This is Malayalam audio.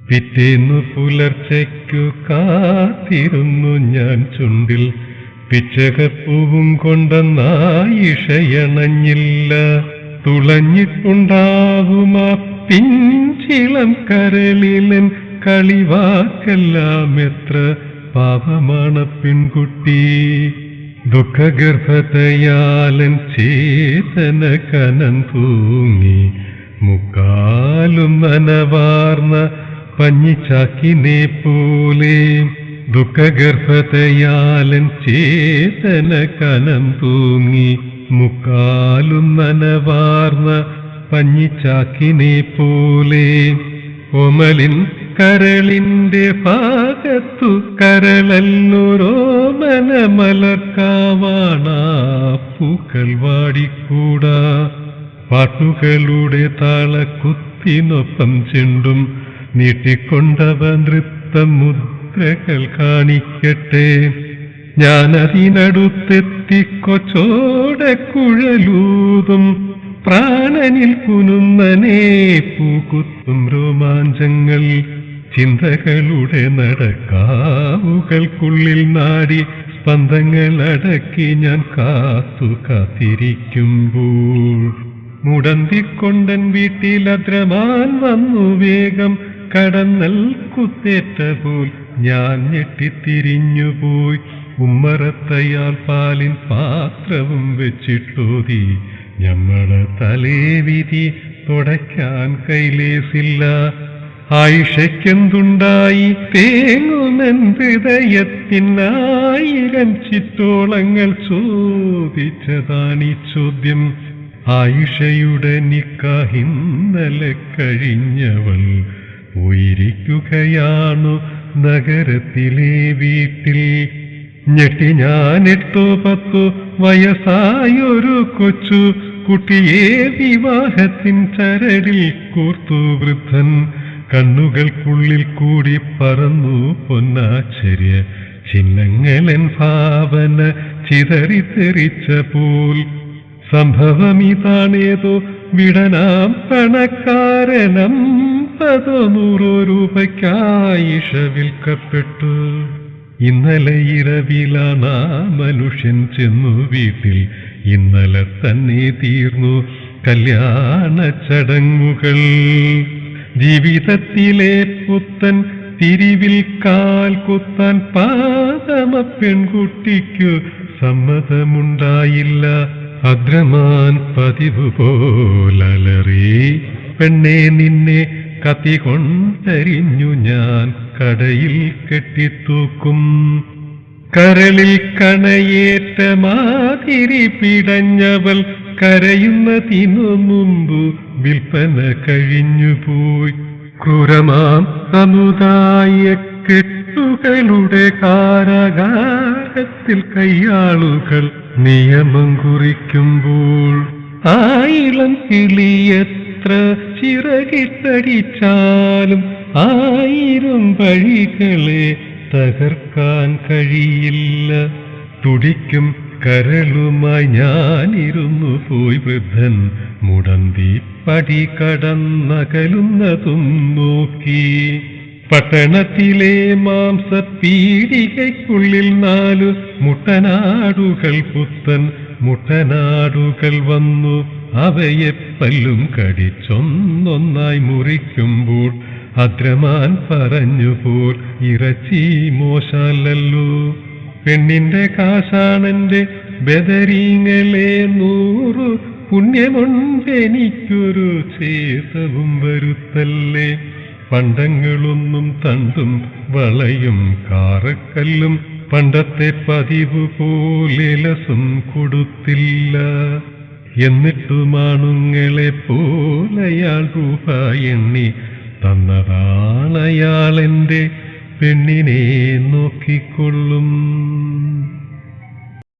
പിറ്റേന്നു പുലർച്ചയ്ക്കു കാത്തിരുന്നു ഞാൻ ചുണ്ടിൽ പിച്ചകപ്പൂവും കൊണ്ടെന്നായിഷയണഞ്ഞില്ല. തുളഞ്ഞിട്ടുണ്ടാവുമാ പിഞ്ചിളം കരളിലൻ കളിവാക്കെല്ലാം എത്ര പാപമാണ് പെൺകുട്ടി. ദുഃഖഗർഭതയാലൻ ചേതന കനം തൂങ്ങി മുക്കാലും നനവാർന്ന പഞ്ഞിച്ചാക്കിനെ പോലെ. ദുഃഖഗർഭതയാലൻ ചേതന കനം തൂങ്ങി മുക്കാലും നനവാർന്ന പഞ്ഞിച്ചാക്കിനെ പോലെ. ഓമലിൻ കരളിന്റെ ഭാഗത്തു കരളല്ലൊരോമന മലർക്കാവാണ പൂക്കൾ വാടിക്കൂടാ. പാട്ടുകളുടെ താളക്കുത്തിനൊപ്പം ചെണ്ടും നീട്ടിക്കൊണ്ടവ നൃത്തമുദ്രകൾ കാണിക്കട്ടെ. ഞാനതിനടുത്തെത്തിക്കൊച്ചോടക്കുഴലൂതും പ്രാണനിൽ കുനുന്നനെ പൂക്കുത്തും രോമാഞ്ചങ്ങൾ. ചിന്തകളുടെ നടക്കാവുകൾക്കുള്ളിൽ നാടി സ്പന്ദങ്ങൾ അടക്കി ഞാൻ കാത്തിരിക്കുമ്പോൾ മുടന്തിക്കൊണ്ടൻ വീട്ടിലദ്രമാൻ വന്നു വേഗം. കടന്നൽ കുത്തേറ്റ പോൽ ഞാൻ ഞെട്ടിത്തിരിഞ്ഞുപോയി. ഉമ്മറത്തയാൽ പാലിൻ പാത്രവും വെച്ചിട്ടോതി. ഞമ്മളെ തലേവിധി തുടയ്ക്കാൻ കൈലേസില്ല. ആയിഷയ്ക്കെന്തുണ്ടായി തേങ്ങുമെൻ ഹൃദയത്തിനായിരം ചിറ്റോളങ്ങൾ ചോദിച്ചതാണീ ചോദ്യം. ആയിഷയുടെ നിക്കാഹ് ഇന്നലെ കഴിഞ്ഞവൾ പോയിരിക്കുകയാണു നഗരത്തിലെ വീട്ടിൽ. ഞെട്ടി ഞാൻ 8-10 വയസ്സായൊരു കൊച്ചു കുട്ടിയെ വിവാഹത്തിൻ ചരടിൽ കോർത്തു വൃദ്ധൻ. കണ്ണുകൾക്കുള്ളിൽ കൂടി പറന്നു പൊന്നാശ്ചര്യ ചിഹ്നങ്ങളൻ ഭാവന ചിതറിത്തെറിച്ച പോൽ. സംഭവമിതാണേതോ വിടനാം പണക്കാരനം 100 രൂപയ്ക്കായിഷ വിൽക്കപ്പെട്ടു. ഇന്നലെ ഇരവിലാണ് മനുഷ്യൻ ചെന്നു വീട്ടിൽ. ഇന്നലെ തന്നെ തീർന്നു കല്യാണ ചടങ്ങുകൾ. ജീവിതത്തിലെ പുത്തൻ തിരിവിൽ കാൽ കുത്താൻ പാദമ പെൺകുട്ടിക്കു സമ്മതമുണ്ടായില്ല. അദ്രമാൻ പതിവ് പോലലറി, പെണ്ണെ നിന്നെ കത്തി കൊണ്ടരിഞ്ഞു ഞാൻ കടയിൽ കെട്ടിത്തൂക്കും. കരളിൽ കണയേറ്റ മാതിരി പിടഞ്ഞവൾ കരയുന്നതിനു മുമ്പ് വിൽപ്പന കഴിഞ്ഞുപോയി. ക്രൂരമാം സമുദായ കെട്ടുകളുടെ കാരാകാരത്തിൽ കയ്യാളുകൾ നിയമം കുറിക്കുമ്പോൾ 1000 കിളിയെത്ര ചിറകിട്ടടിച്ചാലും 1000 വഴികളെ തകർക്കാൻ കഴിയില്ല. തുടിക്കും കരളുമായി ഞാനിരുന്നു പോയി വൃദ്ധൻ. മുടന്തി പടി കടന്നകലുന്നതും നോക്കി. പട്ടണത്തിലെ മാംസപ്പീടികയ്ക്കുള്ളിൽ 4 മുട്ടനാടുകൾ, പുത്തൻ മുട്ടനാടുകൾ വന്നു. അവയെ പല്ലും കടിച്ചൊന്നൊന്നായി മുറിക്കുമ്പോൾ അദ്രമാൻ പറഞ്ഞുപോൽ ഇറച്ചി മോശമല്ലല്ലോ. പെണ്ണിന്റെ കാശാണെന്റെ ബദരീങ്ങളെ 100 പുണ്യമുണ്ടെനിക്കൊരു ഛേദവും വരുത്തല്ലേ. പണ്ടങ്ങളൊന്നും തണ്ടും വളയും കാറക്കല്ലും പണ്ടത്തെ പതിവ് പോലെ ലസും കൊടുത്തില്ല. എന്നിട്ടുമാണുങ്ങളെ പോലയാൾ രൂപ എണ്ണി തന്നതാണയാളെന്റെ പെണ്ണിനെ നോക്കിക്കൊള്ളും.